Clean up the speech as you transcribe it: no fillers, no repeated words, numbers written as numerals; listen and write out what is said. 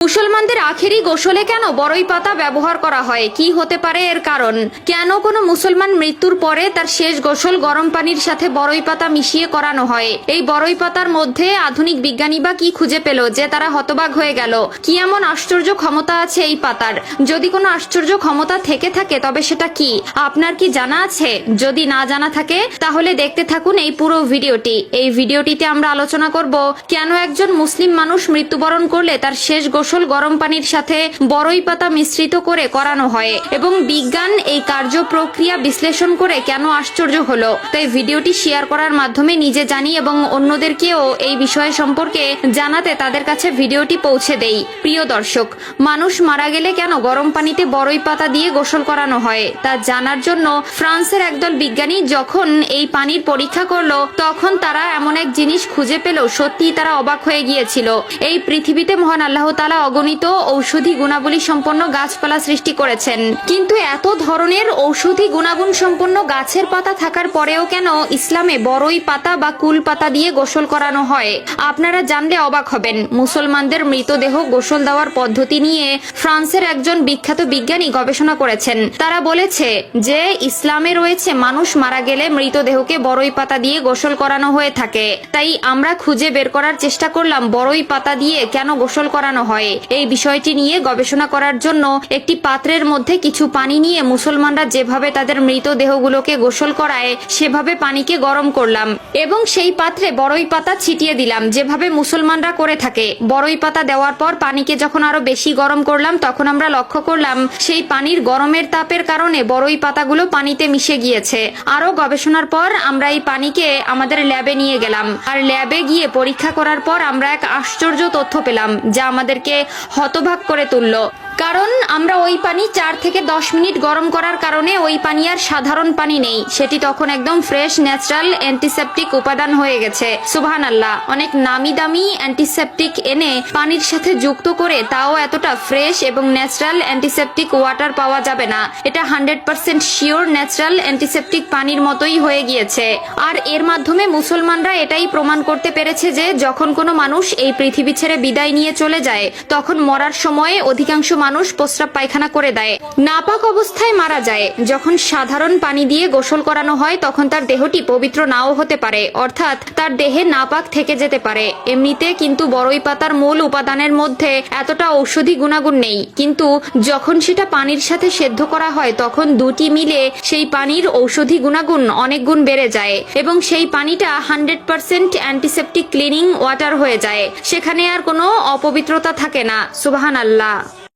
মুসলমানদের আখেরি গোসলে কেন বড়ই পাতা ব্যবহার করা হয়? কি হতে পারে এর কারণ? কেন কোনো মুসলমান মৃত্যুর পরে তার শেষ গোসল গরম পানির সাথে বড়ই পাতা মিশিয়ে করানো হয়? এই বড়ই পাতার মধ্যে আধুনিক বিজ্ঞানী বা কি খুঁজে পেল যে তারা হতবাক হয়ে গেল? কি এমন আশ্চর্য ক্ষমতা আছে এই পাতার? যদি কোনো আশ্চর্য ক্ষমতা থেকে থাকে তবে সেটা কি? আপনার কি জানা আছে? যদি না জানা থাকে তাহলে দেখতে থাকুন এই পুরো ভিডিওটি। এই ভিডিওটিতে আমরা আলোচনা করব কেন একজন মুসলিম মানুষ মৃত্যুবরণ করলে তার শেষ গোসল গরম পানির সাথে বড়ই পাতা মিশ্রিত করে করানো হয় এবং বিজ্ঞান এই কার্য প্রক্রিয়া বিশ্লেষণ করে কেন আশ্চর্য হলো। তাই ভিডিওটি শেয়ার করার মাধ্যমে নিজে জানি এবং অন্যদেরকেও এই বিষয় সম্পর্কে জানাতে তাদের কাছে ভিডিওটি পৌঁছে দেই। প্রিয় দর্শক, মানুষ মারা গেলে কেন গরম পানিতে বড়ই পাতা দিয়ে গোসল করানো হয় তা জানার জন্য ফ্রান্সের একদল বিজ্ঞানী যখন এই পানির পরীক্ষা করলো তখন তারা এমন এক জিনিস খুঁজে পেল, সত্যি তারা অবাক হয়ে গিয়েছিল। এই পৃথিবীতে মহান আল্লাহ তাআলা অগণিত ঔষধি গুণাবলী সম্পন্ন গাছপালা সৃষ্টি করেছেন, কিন্তু এত ধরনের ঔষধি গুণাগুণ সম্পন্ন গাছের পাতা থাকার পরেও কেন ইসলামে বড়ই পাতা বা কুল পাতা দিয়ে গোসল করানো হয়? আপনারা জানলে অবাক হবেন। মুসলমানদের মৃতদেহ গোসল দেওয়ার পদ্ধতি নিয়ে ফ্রান্সের একজন বিখ্যাত বিজ্ঞানী গবেষণা করেছেন। তারা বলেছে যে ইসলামে রয়েছে মানুষ মারা গেলে মৃতদেহকে বড়ই পাতা দিয়ে গোসল করানো হয়ে থাকে। তাই আমরা খুঁজে বের করার চেষ্টা করলাম বড়ই পাতা দিয়ে কেন গোসল করানো হয়। এই বিষয়টি নিয়ে গবেষণা করার জন্য একটি পাত্রের মধ্যে কিছু পানি নিয়ে মুসলমানরা যেভাবে তাদের মৃতদেহগুলোকে গোসল করায় সেভাবে পানিকে গরম করলাম এবং সেই পাত্রে বড়ই পাতা ছিটিয়ে দিলাম যেভাবে মুসলমানরা করে থাকে। বড়ই পাতা দেওয়ার পর পানিকে যখন আরো বেশি গরম করলাম তখন আমরা লক্ষ্য করলাম সেই পানির গরমের তাপের কারণে বড়ই পাতাগুলো পানিতে মিশে গিয়েছে। আরো গবেষণার পর আমরা এই পানিকে আমাদের ল্যাবে নিয়ে গেলাম আর ল্যাবে গিয়ে পরীক্ষা করার পর আমরা এক আশ্চর্য তথ্য পেলাম যা আমাদেরকে হতবাক করে তুলল। কারণ আমরা ওই পানি 4 থেকে 10 মিনিট গরম করার কারণে ওই পানি আর সাধারণ পানি নেই, সেটি তখন একদম ফ্রেশ ন্যাচারাল অ্যান্টিসেপটিক উপাদান হয়ে গেছে। সুবহানাল্লাহ, অনেক নামি দামি অ্যান্টিসেপটিক এনে পানির সাথে যুক্ত করে তাও এতটা ফ্রেশ এবং ন্যাচারাল অ্যান্টিসেপটিক ওয়াটার পাওয়া যাবে না। এটা 100% শিওর ন্যাচারাল অ্যান্টিসেপটিক পানির মতোই হয়ে গিয়েছে। আর এর মাধ্যমে মুসলমানরা এটাই প্রমাণ করতে পেরেছে যে যখন কোনো মানুষ এই পৃথিবী ছেড়ে বিদায় নিয়ে চলে যায় তখন মরার সময়ে অধিকাংশ মানুষ প্রস্রাব পায়খানা করে দেয়, নাপাক অবস্থায় মারা যায়। যখন সাধারণ পানি দিয়ে গোসল করানো হয় তখন তার দেহটি পবিত্র নাও হতে পারে, অর্থাৎ তার দেহে নাপাক থেকে যেতে পারে এমনিতে। কিন্তু বড়ই পাতার মূল উপাদানের মধ্যে এতটা ঔষধি গুণাগুণ নেই, কিন্তু যখন সেটা পানির সাথে সেদ্ধ করা হয় তখন দুটি মিলে সেই পানির ঔষধি গুণাগুণ অনেক গুণ বেড়ে যায় এবং সেই পানিটা 100% অ্যান্টিসেপটিক ক্লিনিং ওয়াটার হয়ে যায়। সেখানে আর কোনো অপবিত্রতা থাকে না। সুবহানাল্লাহ।